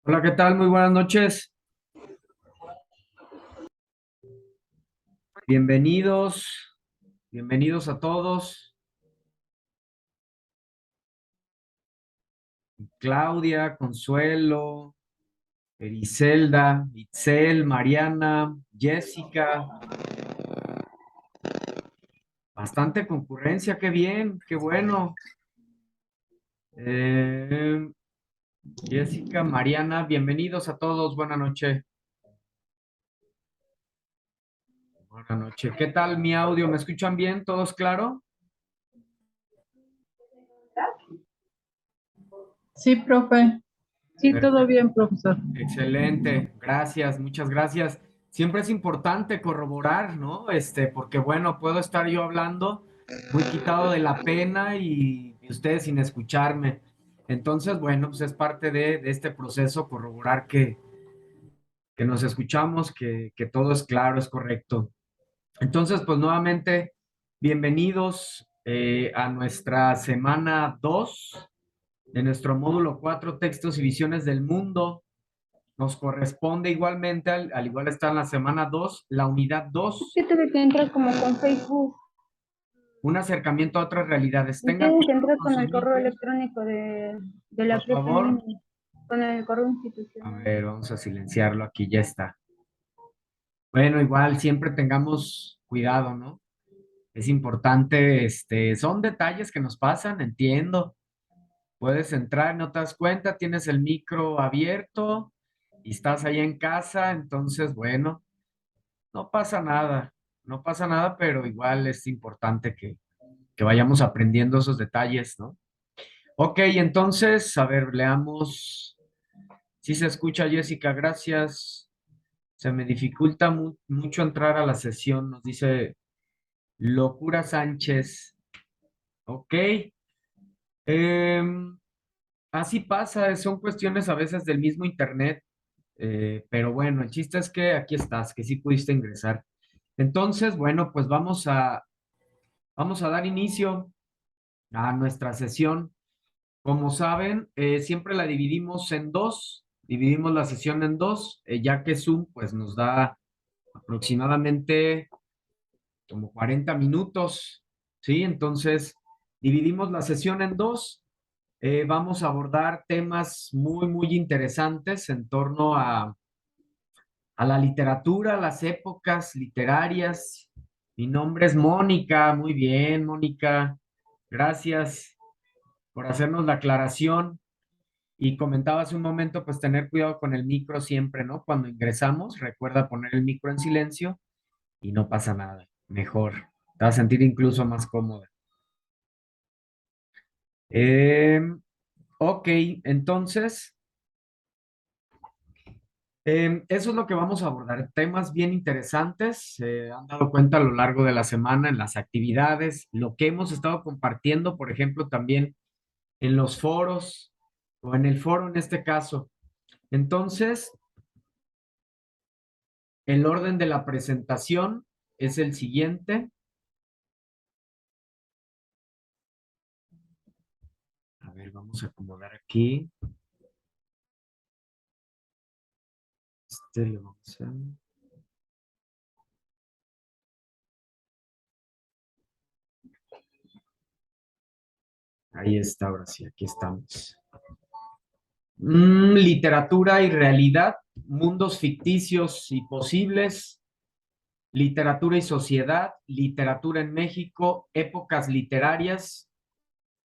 Hola, ¿qué tal? Muy buenas noches. Bienvenidos, bienvenidos a todos. Claudia, Consuelo, Ericelda, Itzel, Mariana, Jessica. Bastante concurrencia, qué bien, qué bueno. Eh, Jessica, Mariana, bienvenidos a todos. Buenas noches. Buenas noches. ¿Qué tal mi audio? ¿Me escuchan bien? ¿Todos claro? Sí, profe. Sí, todo Perfecto. bien, profesor. Excelente, gracias, muchas gracias. Siempre es importante corroborar, ¿no? Porque bueno, puedo estar yo hablando muy quitado de la pena y ustedes sin escucharme. Entonces, bueno, pues es parte de este proceso corroborar que nos escuchamos, que todo es claro, es correcto. Entonces, pues nuevamente, bienvenidos a nuestra semana 2 de nuestro módulo 4 textos y visiones del mundo. Nos corresponde igualmente, al igual está en la semana 2 la unidad 2 Que tuve que entrar como con Facebook. un acercamiento a otras realidades. Tengan Tienen que cuidado entrar con con sus el correo micros, electrónico de la por prepa en favor. línea, con el correo A institucional. ver, vamos a silenciarlo aquí, ya está. Bueno, igual siempre tengamos cuidado, ¿no? Es importante, son detalles que nos pasan, entiendo. Puedes entrar, no te das cuenta, tienes el micro abierto y estás ahí en casa, entonces, bueno, no pasa nada, no pasa nada, pero igual es importante que vayamos aprendiendo esos detalles, ¿no? Ok, entonces, a ver, leamos. Si se escucha, Jessica, gracias. Se me dificulta mucho entrar a la sesión, nos dice Locura Sánchez. Ok. em, Así pasa, son cuestiones a veces del mismo internet, pero bueno, el chiste es que aquí estás, que sí pudiste ingresar. Entonces, bueno, pues vamos a dar inicio a nuestra sesión. Como saben, siempre la dividimos en dos, dividimos la sesión en dos, ya que Zoom pues nos da aproximadamente como 40 minutos, ¿sí? Entonces, dividimos la sesión en dos. Vamos a abordar temas muy interesantes en torno a la literatura, las épocas literarias. Mi nombre es Mónica, muy bien, Mónica, gracias por hacernos la aclaración. Y comentaba hace un momento, pues tener cuidado con el micro siempre, ¿no? Cuando ingresamos, recuerda poner el micro en silencio y no pasa nada. Mejor. Te vas a sentir incluso más cómoda. Eh, ok, entonces, eso es lo que vamos a abordar. Temas bien interesantes. Se han dado cuenta a lo largo de la semana en las actividades, lo que hemos estado compartiendo, por ejemplo, también en los foros o en el foro en este caso. Entonces, el orden de la presentación es el siguiente. A ver, vamos a acomodar aquí. Le vamos a... Ahí está, ahora sí, aquí estamos. Literatura y realidad, mundos ficticios y posibles, literatura y sociedad, literatura en México, épocas literarias,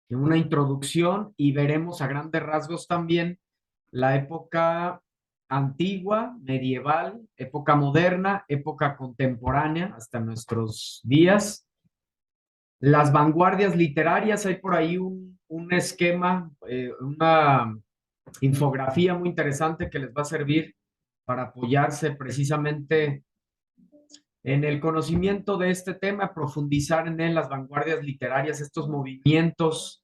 una introducción y veremos a grandes rasgos también la época antigua, medieval, época moderna, época contemporánea hasta nuestros días. Las vanguardias literarias, hay por ahí un esquema, una infografía muy interesante que les va a servir para apoyarse precisamente en el conocimiento de este tema, profundizar en él, las vanguardias literarias, estos movimientos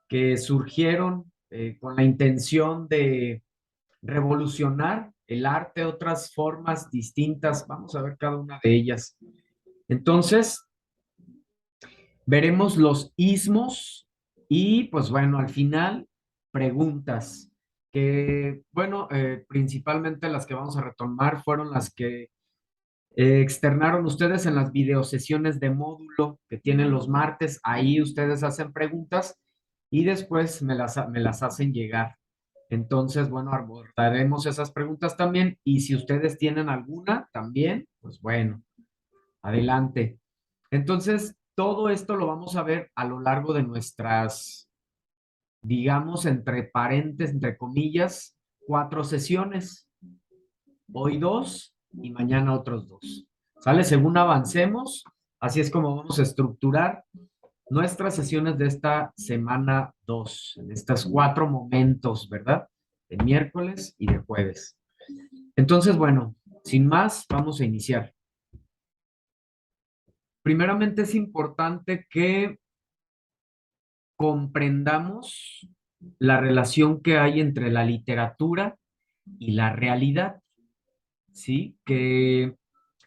que surgieron con la intención de revolucionar el arte, otras formas distintas. Vamos a ver cada una de ellas. Entonces, Veremos los ismos y pues bueno, al final preguntas que, bueno, principalmente las que vamos a retomar fueron las que externaron ustedes en las videosesiones de módulo que tienen los martes. Ahí ustedes hacen preguntas y después me las hacen llegar. Entonces, bueno, abordaremos esas preguntas también y si ustedes tienen alguna también, pues bueno, adelante. Entonces, todo esto lo vamos a ver a lo largo de nuestras, digamos, entre paréntesis, entre comillas, 4 sesiones. Hoy 2 y mañana otros 2. ¿Sale? Según avancemos, así es como vamos a estructurar nuestras sesiones de esta semana 2, en estos 4 momentos, ¿verdad? De miércoles y de jueves. Entonces, bueno, sin más, vamos a iniciar. Primeramente es importante que comprendamos la relación que hay entre la literatura y la realidad, ¿sí? Que,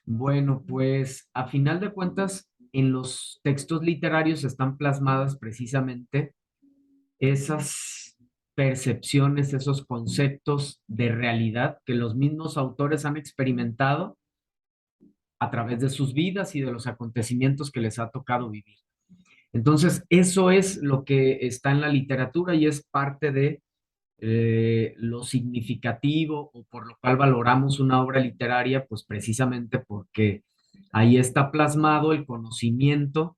bueno, pues a final de cuentas, en los textos literarios están plasmadas precisamente esas percepciones, esos conceptos de realidad que los mismos autores han experimentado a través de sus vidas y de los acontecimientos que les ha tocado vivir. Entonces, eso es lo que está en la literatura y es parte de lo significativo o por lo cual valoramos una obra literaria, pues precisamente porque ahí está plasmado el conocimiento,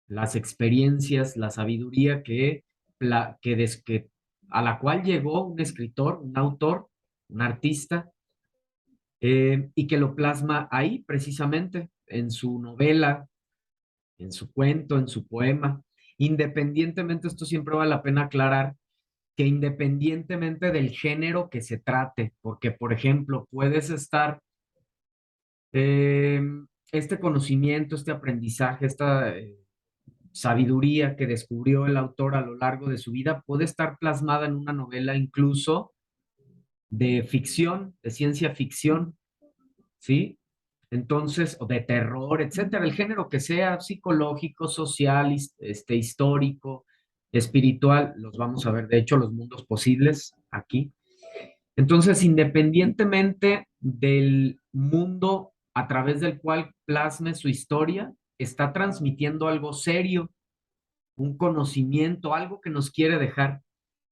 las experiencias, la sabiduría que a la cual llegó un escritor, un autor, un artista, y que lo plasma ahí precisamente en su novela, en su cuento, en su poema. Independientemente, esto siempre vale la pena aclarar, que independientemente del género que se trate, porque por ejemplo, puedes estar, eh, este conocimiento, este aprendizaje, esta sabiduría que descubrió el autor a lo largo de su vida, puede estar plasmada en una novela incluso de ficción, de ciencia ficción, ¿sí? Entonces, o de terror, etcétera, el género que sea, psicológico, social, histórico, espiritual, los vamos a ver, de hecho, los mundos posibles aquí. Entonces, independientemente del mundo a través del cual plasme su historia, está transmitiendo algo serio, un conocimiento, algo que nos quiere dejar,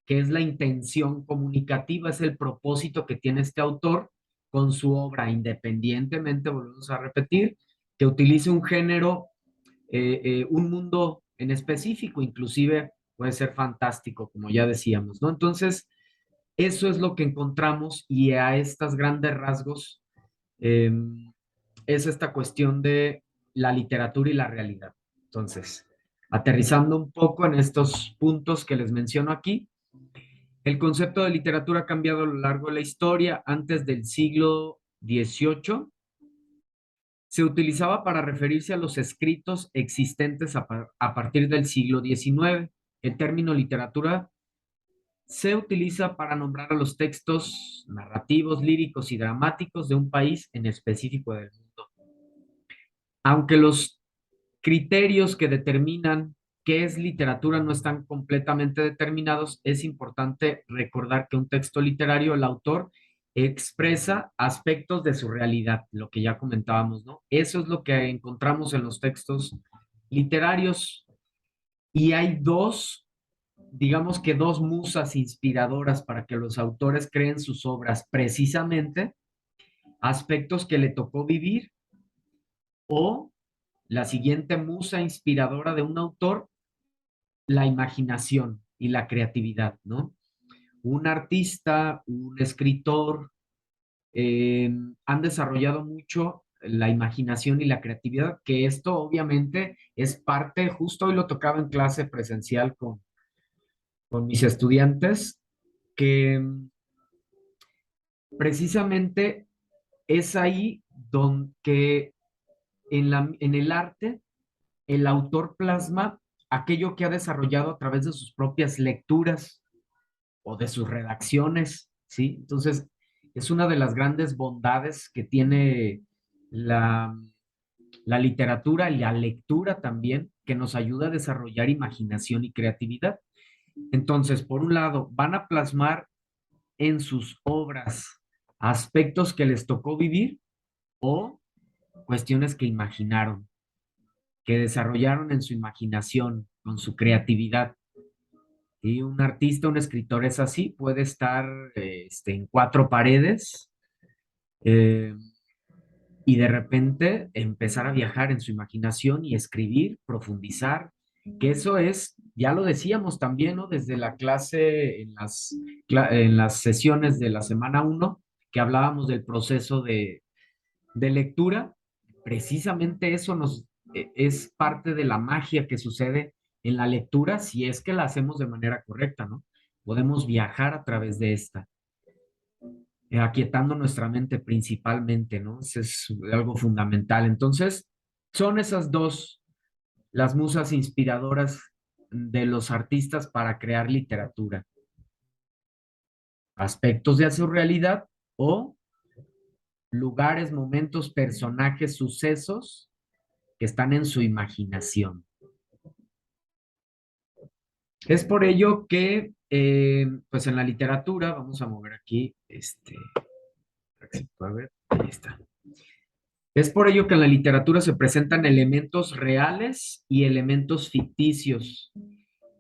que es la intención comunicativa, es el propósito que tiene este autor con su obra, independientemente, volvemos a repetir, que utilice un género, un mundo en específico, inclusive puede ser fantástico, como ya decíamos, ¿no? Entonces, eso es lo que encontramos y a estos grandes rasgos eh, es esta cuestión de la literatura y la realidad. Entonces, aterrizando un poco en estos puntos que les menciono aquí, el concepto de literatura ha cambiado a lo largo de la historia. Antes del siglo XVIII se utilizaba para referirse a los escritos existentes a partir del siglo XIX. El término literatura se utiliza para nombrar a los textos narrativos, líricos y dramáticos de un país en específico del mundo. Aunque los criterios que determinan qué es literatura no están completamente determinados, es importante recordar que un texto literario, el autor expresa aspectos de su realidad, lo que ya comentábamos, ¿no? Eso es lo que encontramos en los textos literarios y hay dos, digamos que dos musas inspiradoras para que los autores creen sus obras, precisamente aspectos que le tocó vivir o la siguiente musa inspiradora de un autor, la imaginación y la creatividad, ¿no? Un artista, un escritor, han desarrollado mucho la imaginación y la creatividad, que esto obviamente es parte, justo hoy lo tocaba en clase presencial con mis estudiantes, que precisamente es ahí donde en el arte el autor plasma aquello que ha desarrollado a través de sus propias lecturas o de sus redacciones, ¿sí? Entonces, es una de las grandes bondades que tiene la, La literatura y la lectura también, que nos ayuda a desarrollar imaginación y creatividad. Entonces, por un lado, van a plasmar en sus obras aspectos que les tocó vivir o cuestiones que imaginaron, que desarrollaron en su imaginación, con su creatividad. Y un artista, un escritor es así, puede estar en cuatro paredes eh, y de repente empezar a viajar en su imaginación y escribir, profundizar, que eso es, ya lo decíamos también, ¿no? Desde la clase, en las sesiones de la semana uno, que hablábamos del proceso de lectura, precisamente eso es parte de la magia que sucede en la lectura si es que la hacemos de manera correcta, ¿no? Podemos viajar a través de esta, aquietando nuestra mente principalmente, ¿no? Eso es algo fundamental. Entonces, son esas dos las musas inspiradoras de los artistas para crear literatura. Aspectos de su realidad o lugares, momentos, personajes, sucesos que están en su imaginación. Es por ello que, pues en la literatura, vamos a mover aquí, a ver, ahí está. Es por ello que en la literatura se presentan elementos reales y elementos ficticios,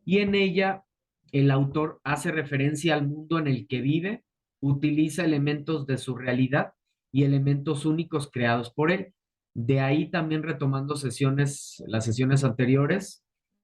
y en ella el autor hace referencia al mundo en el que vive, utiliza elementos de su realidad y elementos únicos creados por él. De ahí también retomando las sesiones anteriores,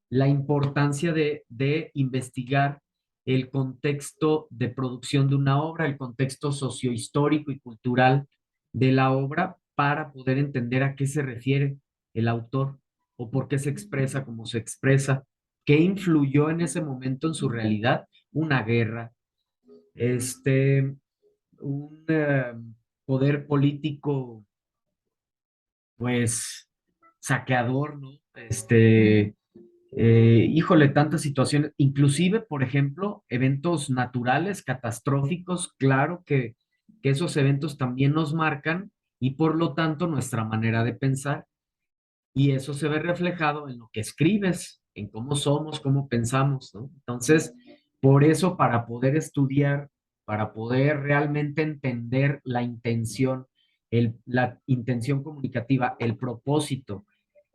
la importancia de investigar el contexto de producción de una obra, el contexto sociohistórico y cultural de la obra para poder entender a qué se refiere el autor o por qué se expresa como se expresa, qué influyó en ese momento en su realidad, una guerra, un poder político, pues, saqueador, ¿no? Híjole, tantas situaciones, inclusive, por ejemplo, eventos naturales, catastróficos, claro que esos eventos también nos marcan y por lo tanto nuestra manera de pensar, y eso se ve reflejado en lo que escribes, en cómo somos, cómo pensamos, ¿no? Entonces, por eso, para poder estudiar, para poder realmente entender la intención, la intención comunicativa, el propósito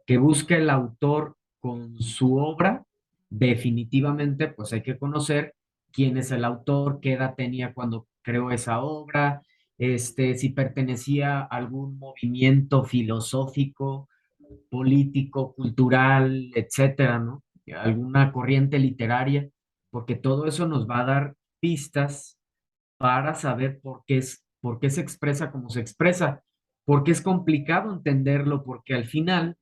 que busca el autor con su obra, definitivamente, pues hay que conocer quién es el autor, qué edad tenía cuando creó esa obra, si pertenecía a algún movimiento filosófico, político, cultural, etcétera, ¿no? Alguna corriente literaria, porque todo eso nos va a dar pistas para saber por qué se expresa como se expresa, porque es complicado entenderlo, porque al final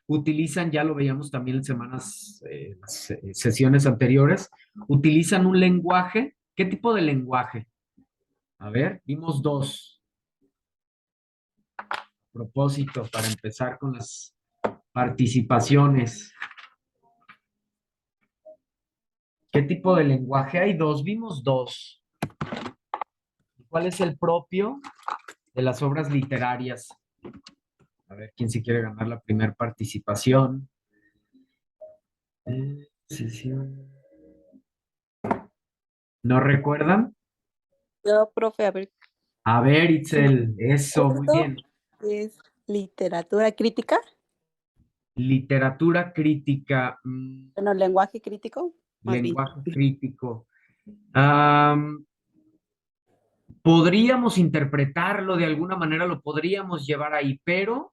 utilizan, ya lo veíamos también en sesiones anteriores, utilizan un lenguaje. ¿Qué tipo de lenguaje? A ver, vimos dos. Propósito para empezar con las participaciones. ¿Qué tipo de lenguaje hay? Dos, vimos dos. ¿Cuál es el propio de las obras literarias? A ver, ¿quién se quiere ganar la primera participación? Sesión. ¿No recuerdan? No, profe, a ver, A ver, si me Itzel, eso, muy acuerdo, bien. es literatura crítica, Literatura crítica, bueno, lenguaje crítico, más bien. lenguaje crítico. Am, Podríamos interpretarlo de alguna manera, lo podríamos llevar ahí, pero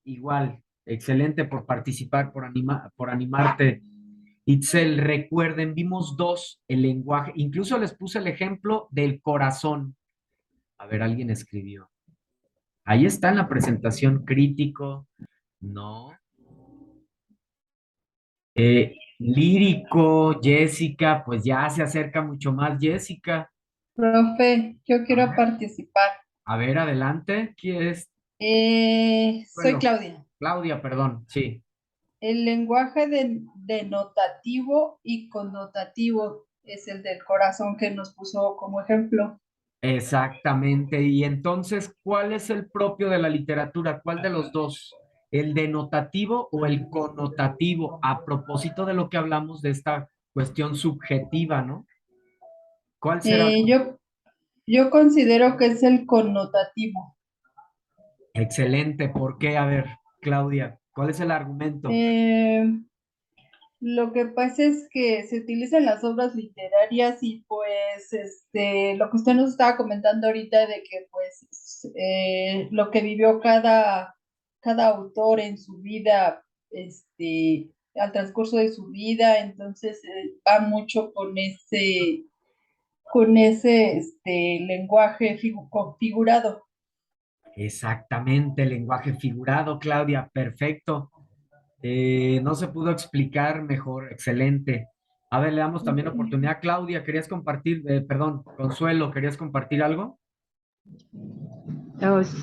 igual, excelente por participar, por animarte. Itzel, recuerden, vimos dos, el lenguaje, incluso les puse el ejemplo del corazón. A ver, alguien escribió. Ahí está en la presentación crítico, ¿no? Lírico, Jessica, pues ya se acerca mucho más Jessica. Profe, yo quiero participar. A ver, adelante. ¿Quién es? Soy Bueno, Claudia. Claudia, perdón, sí. El lenguaje denotativo y connotativo es el del corazón que nos puso como ejemplo. Exactamente. Y entonces, ¿cuál es el propio de la literatura? ¿Cuál de los dos? ¿El denotativo o el connotativo? A propósito de lo que hablamos de esta cuestión subjetiva, ¿no? ¿Cuál será? Eh, yo, yo considero que es el connotativo. Excelente. ¿Por qué? A ver, Claudia, ¿cuál es el argumento? Eh, lo que pasa es que se utilizan las obras literarias y pues lo que usted nos estaba comentando ahorita de que pues lo que vivió cada autor en su vida, al transcurso de su vida, entonces va mucho con ese lenguaje configurado. Exactamente, lenguaje figurado, Claudia, perfecto. No se pudo explicar mejor, excelente. A ver, le damos también oportunidad. Claudia, ¿querías compartir, perdón, Consuelo, ¿querías compartir algo?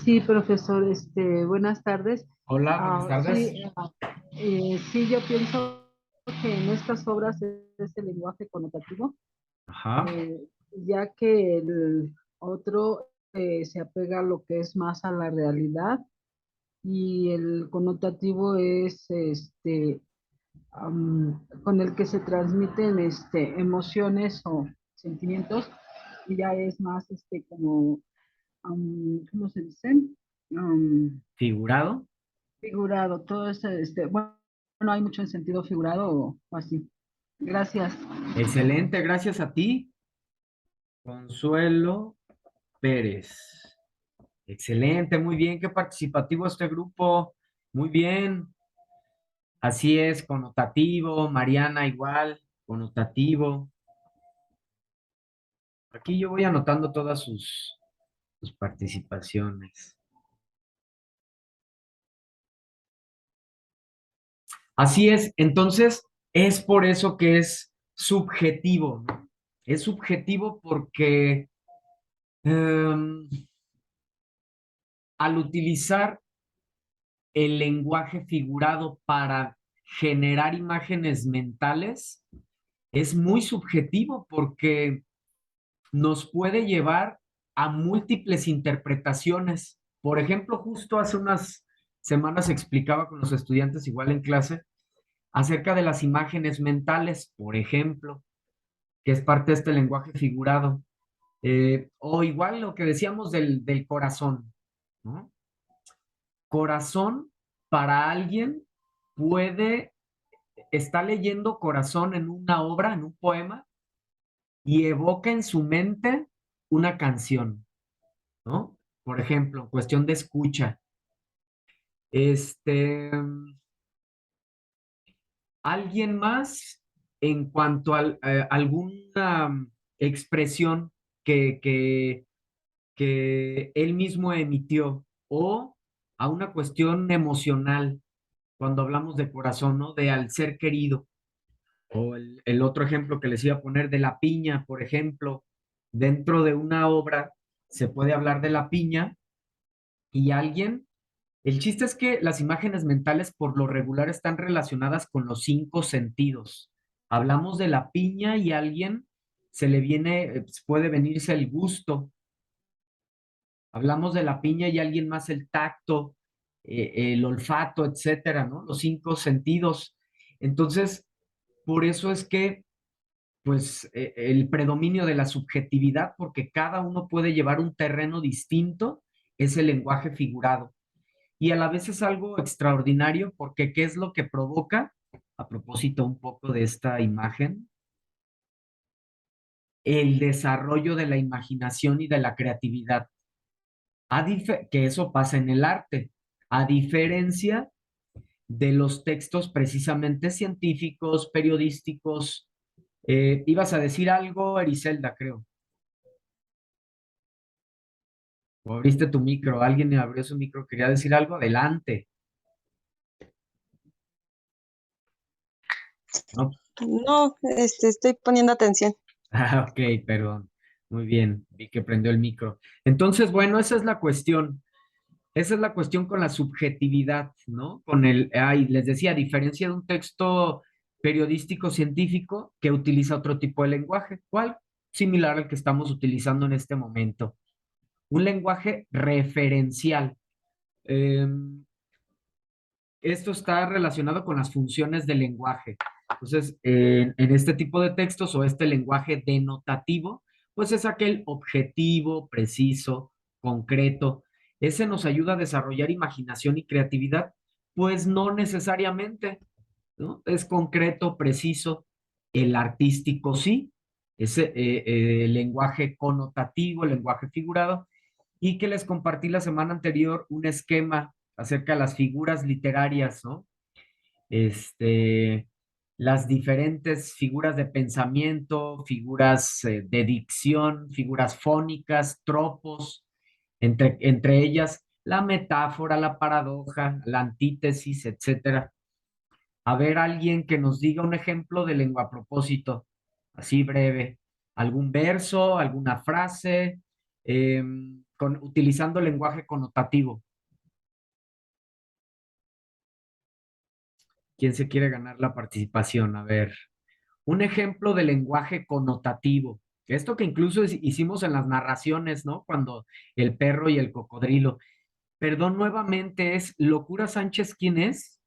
Sí, profesor, buenas tardes. Hola, buenas tardes. Sí, yo pienso que en estas obras es el lenguaje connotativo, Ajá, eh, ya que el otro se apega a lo que es más a la realidad y el connotativo es con el que se transmiten emociones o sentimientos y ya es más como ¿cómo se dice? figurado. Figurado, todo ese, bueno, hay mucho en sentido figurado o así. Gracias. Excelente, gracias a ti, Consuelo Pérez. Excelente, muy bien, qué participativo este grupo. Muy bien, así es, connotativo, Mariana igual, connotativo. Aquí yo voy anotando todas sus participaciones. Así es, entonces es por eso que es subjetivo, ¿no? Es subjetivo porque em, al utilizar el lenguaje figurado para generar imágenes mentales, es muy subjetivo porque nos puede llevar a múltiples interpretaciones. Por ejemplo, justo hace unas semanas explicaba con los estudiantes igual en clase acerca de las imágenes mentales, por ejemplo, que es parte de este lenguaje figurado. O igual lo que decíamos del corazón, ¿no? Corazón para alguien puede, está leyendo corazón en una obra, en un poema, y evoca en su mente una canción, ¿no? Por ejemplo, cuestión de escucha. Este, alguien más en cuanto a alguna expresión que él mismo emitió o a una cuestión emocional cuando hablamos de corazón, ¿no? De al ser querido. O el otro ejemplo que les iba a poner de la piña, por ejemplo, dentro de una obra se puede hablar de la piña y alguien, el chiste es que las imágenes mentales por lo regular están relacionadas con los cinco sentidos. Hablamos de la piña y a alguien se le viene, puede venirse el gusto. Hablamos de la piña y a alguien más el tacto, el olfato, etcétera, ¿no? Los cinco sentidos. Entonces, por eso es que pues el predominio de la subjetividad, porque cada uno puede llevar un terreno distinto, es el lenguaje figurado. Y a la vez es algo extraordinario porque ¿qué es lo que provoca? A propósito un poco de esta imagen, el desarrollo de la imaginación y de la creatividad. Que eso pasa en el arte, a diferencia de los textos precisamente científicos, periodísticos. Ibas a decir algo, Ericelda, creo. O abriste tu micro, alguien abrió su micro, quería decir algo, adelante. No. No, estoy poniendo atención. Ah, ok, perdón. Muy bien, vi que prendió el micro. Entonces, bueno, esa es la cuestión. Esa es la cuestión con la subjetividad, ¿no? Con les decía, a diferencia de un texto periodístico científico que utiliza otro tipo de lenguaje. ¿Cuál? similar al que estamos utilizando en este momento. Un lenguaje referencial. Esto está relacionado con las funciones del lenguaje. Entonces, en este tipo de textos o este lenguaje denotativo, pues es aquel objetivo, preciso, concreto. Ese nos ayuda a desarrollar imaginación y creatividad, pues no necesariamente, ¿no? Es concreto, preciso. El artístico sí, ese lenguaje connotativo, el lenguaje figurado, y que les compartí la semana anterior un esquema acerca de las figuras literarias, ¿no? Este, las diferentes figuras de pensamiento, figuras de dicción, figuras fónicas, tropos, entre ellas la metáfora, la paradoja, la antítesis, etcétera. A ver, alguien que nos diga un ejemplo de lengua a propósito, así breve. ¿Algún verso, alguna frase, utilizando lenguaje connotativo? ¿Quién se quiere ganar la participación? A ver, un ejemplo de lenguaje connotativo. Esto que incluso hicimos en las narraciones, ¿no? Cuando el perro y el cocodrilo. Perdón, nuevamente, ¿es Locura Sánchez quién es?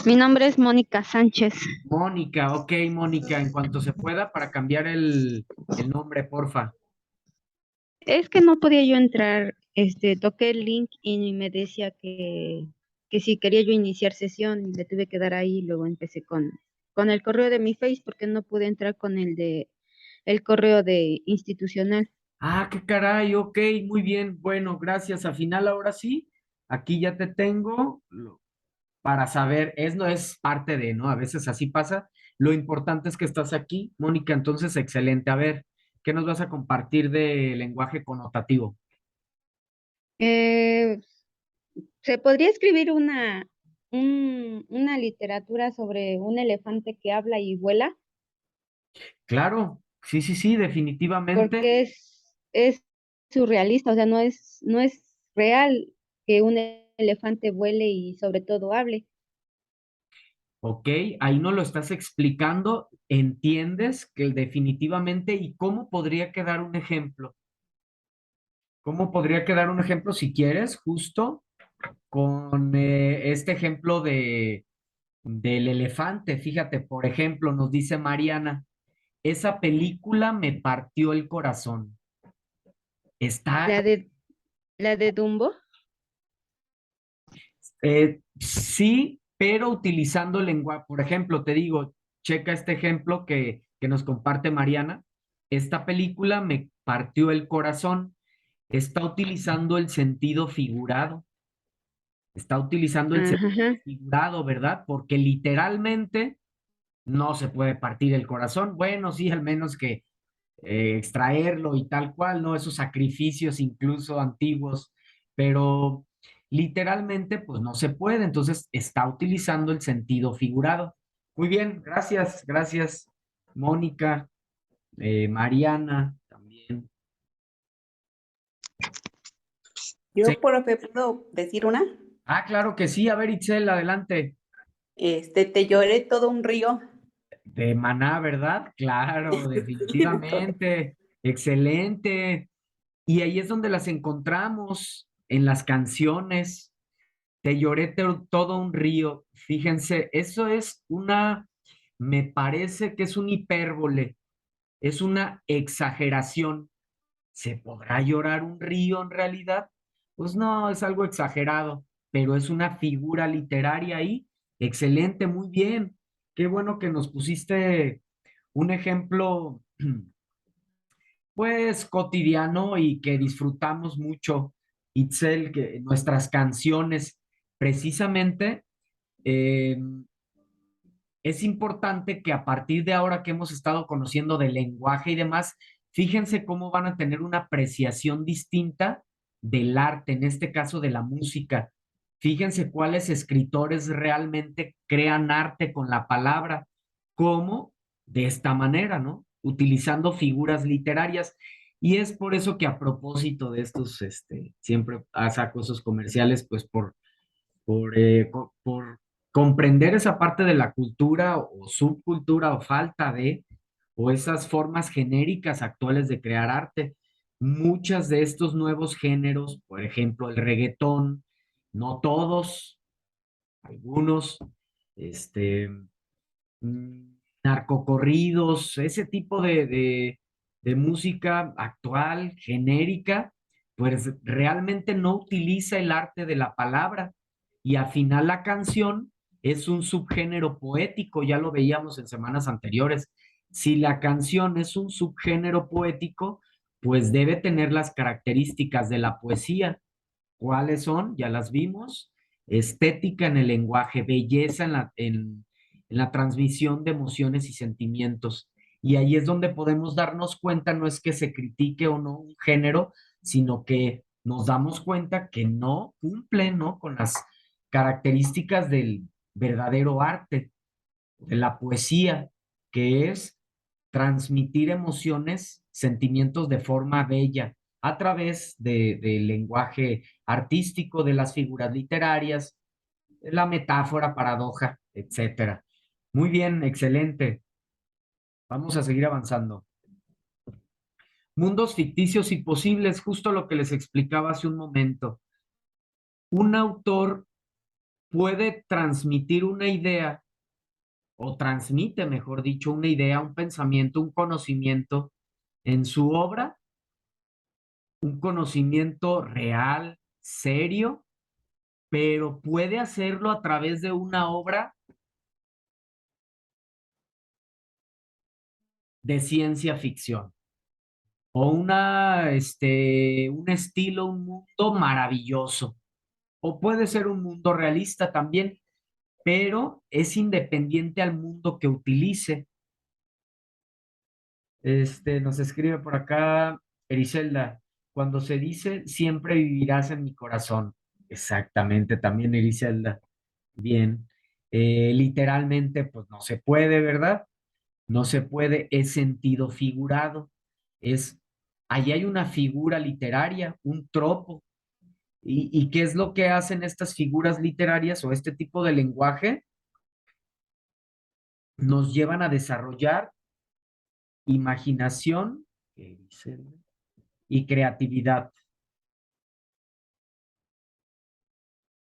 Mi nombre es Mónica Sánchez. Mónica, ok, Mónica, en cuanto se pueda para cambiar el nombre, porfa. Es que no podía yo entrar, toqué el link y me decía que si quería yo iniciar sesión y le tuve que dar ahí, luego empecé con el correo de mi Face porque no pude entrar con el correo de institucional. Ah, qué caray, ok, muy bien. Bueno, gracias. Al final, ahora sí, aquí ya te tengo para saber, no es parte de, ¿no? A veces así pasa. Lo importante es que estás aquí, Mónica, entonces excelente. A ver, ¿qué nos vas a compartir de lenguaje connotativo? Eh, ¿Se podría escribir una literatura sobre un elefante que habla y vuela? Claro, sí, sí, sí, definitivamente. Porque es surrealista, o sea, no es real que un elefante vuele y sobre todo hable. Ok, ahí no lo estás explicando, entiendes que definitivamente, ¿y cómo podría quedar un ejemplo? ¿Cómo podría quedar un ejemplo si quieres, justo con este ejemplo del elefante? Fíjate, por ejemplo, nos dice Mariana, esa película me partió el corazón. Está, La de, la de Dumbo. sí, pero utilizando lenguaje. Por ejemplo, te digo, checa este ejemplo que nos comparte Mariana. Esta película me partió el corazón. Está utilizando el sentido figurado. Está utilizando el sentido Ajá. figurado, ¿verdad? Porque literalmente no se puede partir el corazón. Bueno, sí, al menos que extraerlo y tal cual, ¿no? Esos sacrificios incluso antiguos, pero literalmente pues no se puede, entonces está utilizando el sentido figurado. Muy bien, gracias, gracias, Mónica, Mariana también. Sí. Yo, profe, ¿puedo decir una? Ah, claro que sí, a ver, Itzel, adelante. Te lloré todo un río. De Maná, ¿verdad? Claro, Cierto. definitivamente. Excelente. Y ahí es donde las encontramos, en las canciones. Te lloré todo un río. Fíjense, eso es me parece que es una hipérbole, es una exageración. ¿Se podrá llorar un río en realidad? Pues no, es algo exagerado, pero es una figura literaria ahí. Excelente, muy bien. Qué bueno que nos pusiste un ejemplo, pues cotidiano y que disfrutamos mucho, Itzel, que nuestras canciones, precisamente, eh, es importante que a partir de ahora que hemos estado conociendo del lenguaje y demás, fíjense cómo van a tener una apreciación distinta del arte, en este caso de la música. Fíjense cuáles escritores realmente crean arte con la palabra, cómo de esta manera, ¿no? Utilizando figuras literarias. Y es por eso que a propósito de estos, siempre saco esos comerciales, pues por comprender esa parte de la cultura o subcultura o falta de, o esas formas genéricas actuales de crear arte. Muchas de estos nuevos géneros, por ejemplo, el reggaetón, no todos, algunos, este, narcocorridos, ese tipo de música actual, genérica, pues realmente no utiliza el arte de la palabra y al final la canción es un subgénero poético, ya lo veíamos en semanas anteriores. Si la canción es un subgénero poético, pues debe tener las características de la poesía. ¿Cuáles son? Ya las vimos. Estética en el lenguaje, belleza en la transmisión de emociones y sentimientos. Y ahí es donde podemos darnos cuenta, no es que se critique o no un género, sino que nos damos cuenta que no cumple, ¿no? Con las características del verdadero arte, de la poesía, que es transmitir emociones, sentimientos de forma bella a través del lenguaje artístico, de las figuras literarias, la metáfora, paradoja, etcétera. Muy bien, excelente. Vamos a seguir avanzando. Mundos ficticios y posibles, justo lo que les explicaba hace un momento. Un autor puede transmitir una idea, o transmite, mejor dicho, una idea, un pensamiento, un conocimiento en su obra, un conocimiento real, serio, pero puede hacerlo a través de una obra de ciencia ficción o un estilo, un mundo maravilloso. O puede ser un mundo realista también, pero es independiente al mundo que utilice. Nos escribe por acá Ericelda, cuando se dice siempre vivirás en mi corazón. Exactamente, también Ericelda. Bien. Literalmente, pues no se puede, ¿verdad? No se puede, es sentido figurado. Es, ahí hay una figura literaria, un tropo. ¿Y qué es lo que hacen estas figuras literarias o este tipo de lenguaje? Nos llevan a desarrollar imaginación y creatividad.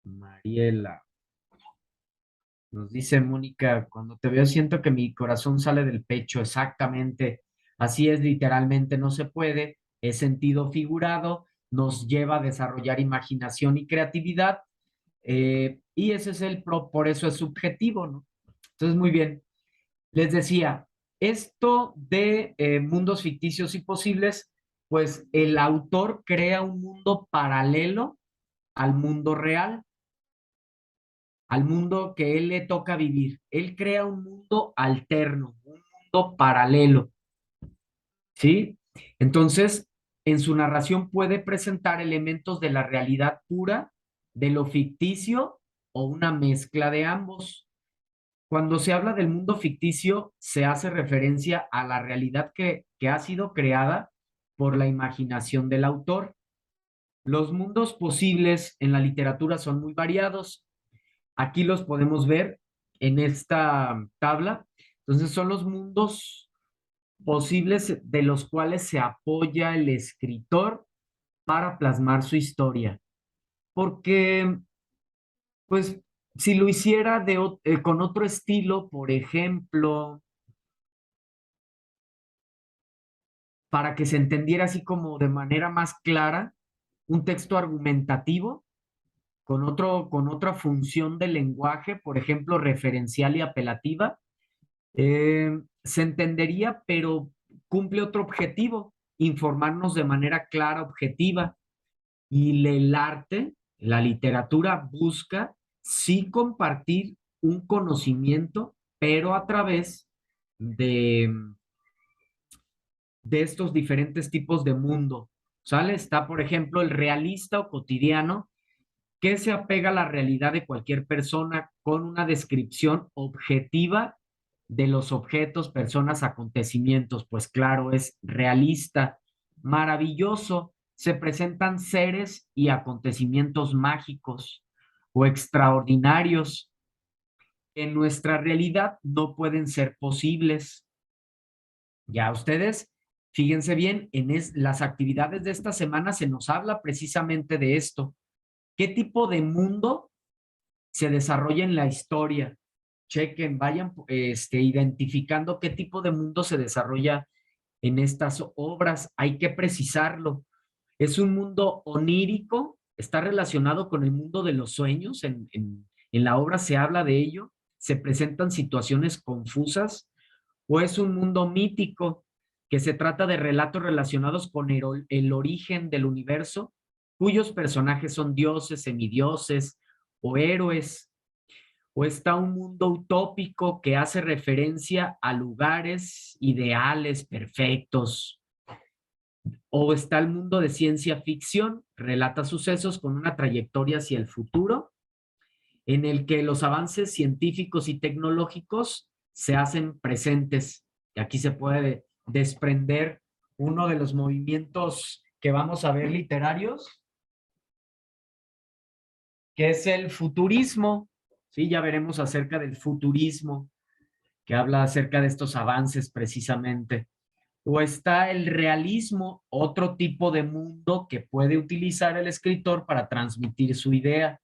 Mariela, nos dice Mónica, cuando te veo siento que mi corazón sale del pecho, exactamente. Así es, literalmente no se puede, es sentido figurado, nos lleva a desarrollar imaginación y creatividad, y ese es por eso es subjetivo, ¿no? Entonces, muy bien. Les decía, esto de mundos ficticios y posibles, pues el autor crea un mundo paralelo al mundo real, al mundo que él le toca vivir. Él crea un mundo alterno, un mundo paralelo, ¿sí? Entonces, en su narración puede presentar elementos de la realidad pura, de lo ficticio o una mezcla de ambos. Cuando se habla del mundo ficticio, se hace referencia a la realidad que ha sido creada por la imaginación del autor. Los mundos posibles en la literatura son muy variados. Aquí los podemos ver en esta tabla. Entonces son los mundos posibles de los cuales se apoya el escritor para plasmar su historia. Porque, pues, si lo hiciera con otro estilo, por ejemplo, para que se entendiera así como de manera más clara, un texto argumentativo con otra función del lenguaje, por ejemplo, referencial y apelativa, se entendería, pero cumple otro objetivo, informarnos de manera clara, objetiva. Y el arte, la literatura busca sí compartir un conocimiento, pero a través de, de estos diferentes tipos de mundo. ¿Sale? Está, por ejemplo, el realista o cotidiano, que se apega a la realidad de cualquier persona con una descripción objetiva de los objetos, personas, acontecimientos. Pues claro, es realista, maravilloso. Se presentan seres y acontecimientos mágicos o extraordinarios. en nuestra realidad no pueden ser posibles. Ya ustedes, fíjense bien, en las actividades de esta semana se nos habla precisamente de esto. ¿Qué tipo de mundo se desarrolla en la historia? Chequen, vayan identificando qué tipo de mundo se desarrolla en estas obras. Hay que precisarlo. Es un mundo onírico, está relacionado con el mundo de los sueños. En la obra se habla de ello, se presentan situaciones confusas, o es un mundo mítico, que se trata de relatos relacionados con el origen del universo, cuyos personajes son dioses, semidioses o héroes. O está un mundo utópico que hace referencia a lugares ideales, perfectos. O está el mundo de ciencia ficción, relata sucesos con una trayectoria hacia el futuro, en el que los avances científicos y tecnológicos se hacen presentes. Y aquí se puede desprender uno de los movimientos que vamos a ver literarios, que es el futurismo. Sí, ya veremos acerca del futurismo, que habla acerca de estos avances precisamente. O está el realismo, otro tipo de mundo que puede utilizar el escritor para transmitir su idea.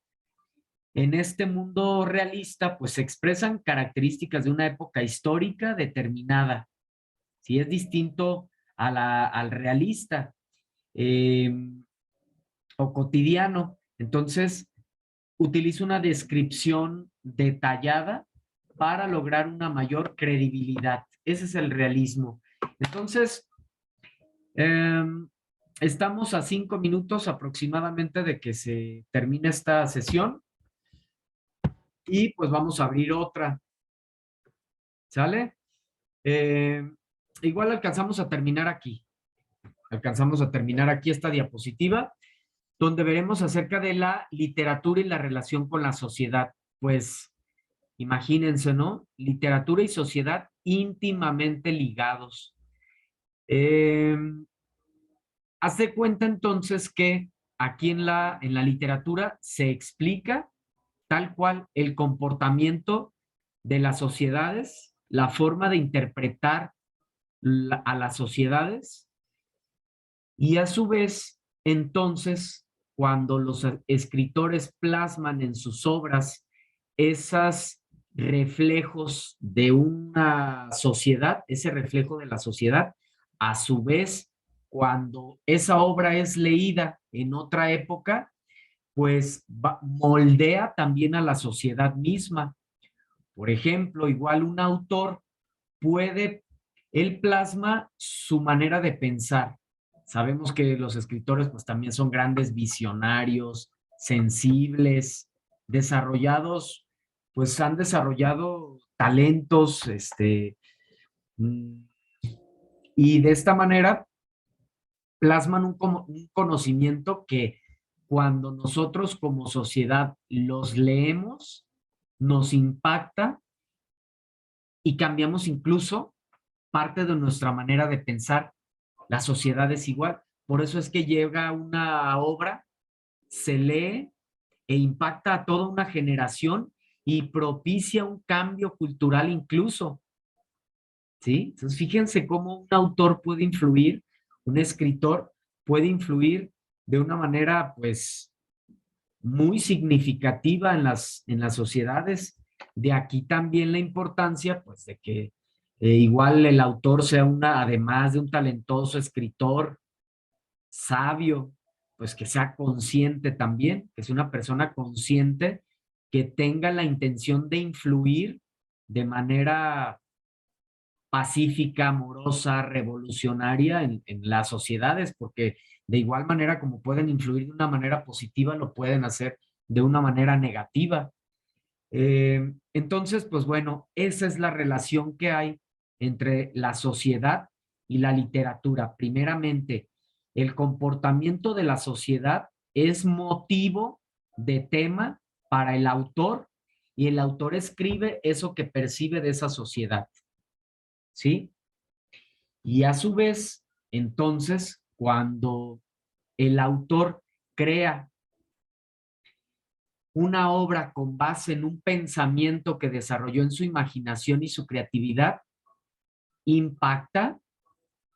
En este mundo realista, pues se expresan características de una época histórica determinada. Sí, es distinto al realista o cotidiano. Entonces, utiliza una descripción detallada para lograr una mayor credibilidad. Ese es el realismo. Entonces, estamos a 5 minutos aproximadamente de que se termine esta sesión y pues vamos a abrir otra. ¿Sale? Igual alcanzamos a terminar aquí. Alcanzamos a terminar aquí esta diapositiva, donde veremos acerca de la literatura y la relación con la sociedad. Pues imagínense, ¿no? Literatura y sociedad íntimamente ligados. Haz de cuenta entonces que aquí en la literatura se explica tal cual el comportamiento de las sociedades, la forma de interpretar a las sociedades, y a su vez, entonces, cuando los escritores plasman en sus obras esos reflejos de una sociedad, ese reflejo de la sociedad, a su vez, cuando esa obra es leída en otra época, pues moldea también a la sociedad misma. Por ejemplo, igual un autor puede, él plasma su manera de pensar. Sabemos que los escritores pues también son grandes visionarios, sensibles, desarrollados, pues han desarrollado talentos, y de esta manera plasman un conocimiento que cuando nosotros como sociedad los leemos, nos impacta y cambiamos incluso parte de nuestra manera de pensar. La sociedad es igual. Por eso es que llega una obra, se lee e impacta a toda una generación y propicia un cambio cultural incluso. ¿Sí? Entonces, fíjense cómo un autor puede influir, un escritor puede influir de una manera, pues, muy significativa en las sociedades. De aquí también la importancia, pues, de que igual el autor sea además de un talentoso escritor, sabio, pues que sea consciente también, que sea una persona consciente, que tenga la intención de influir de manera pacífica, amorosa, revolucionaria en las sociedades, porque de igual manera como pueden influir de una manera positiva, lo pueden hacer de una manera negativa. Entonces, pues bueno, esa es la relación que hay entre la sociedad y la literatura. Primeramente, el comportamiento de la sociedad es motivo de tema para el autor y el autor escribe eso que percibe de esa sociedad. ¿Sí? Y a su vez, entonces, cuando el autor crea una obra con base en un pensamiento que desarrolló en su imaginación y su creatividad, impacta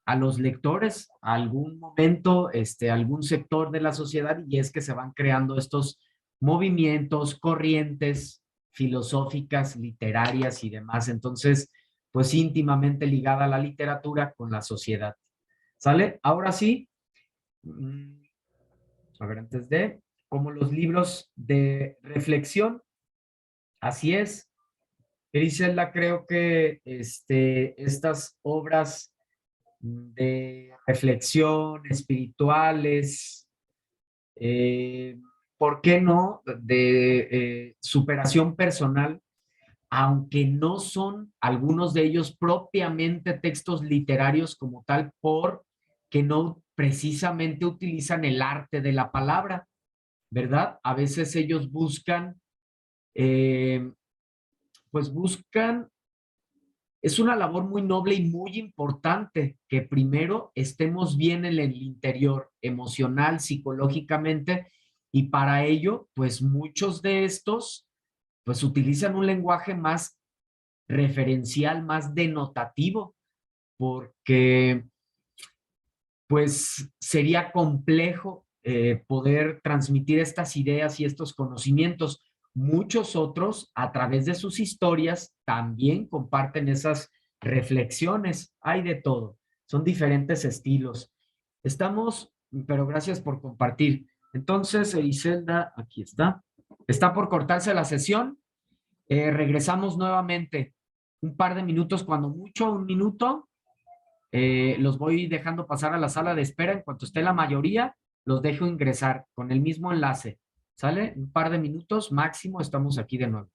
a los lectores, a algún momento, algún sector de la sociedad, y es que se van creando estos movimientos, corrientes filosóficas, literarias y demás. Entonces, pues íntimamente ligada a la literatura con la sociedad. ¿Sale? Ahora sí, a ver, antes de, como los libros de reflexión, así es. Griselda, creo que estas obras de reflexión espirituales, ¿por qué no? De superación personal, aunque no son algunos de ellos propiamente textos literarios como tal, porque no precisamente utilizan el arte de la palabra, ¿verdad? A veces ellos buscan, pues buscan. Es una labor muy noble y muy importante que primero estemos bien en el interior, emocional, psicológicamente, y para ello, pues muchos de estos, pues utilizan un lenguaje más referencial, más denotativo, porque pues sería complejo poder transmitir estas ideas y estos conocimientos. Muchos otros, a través de sus historias, también comparten esas reflexiones. Hay de todo. Son diferentes estilos. Estamos, pero gracias por compartir. Entonces, Ericelda, aquí está. Está por cortarse la sesión. Regresamos nuevamente. Un par de minutos, cuando mucho, un minuto. Los voy dejando pasar a la sala de espera. En cuanto esté la mayoría, los dejo ingresar con el mismo enlace. ¿Sale? Un par de minutos máximo, estamos aquí de nuevo.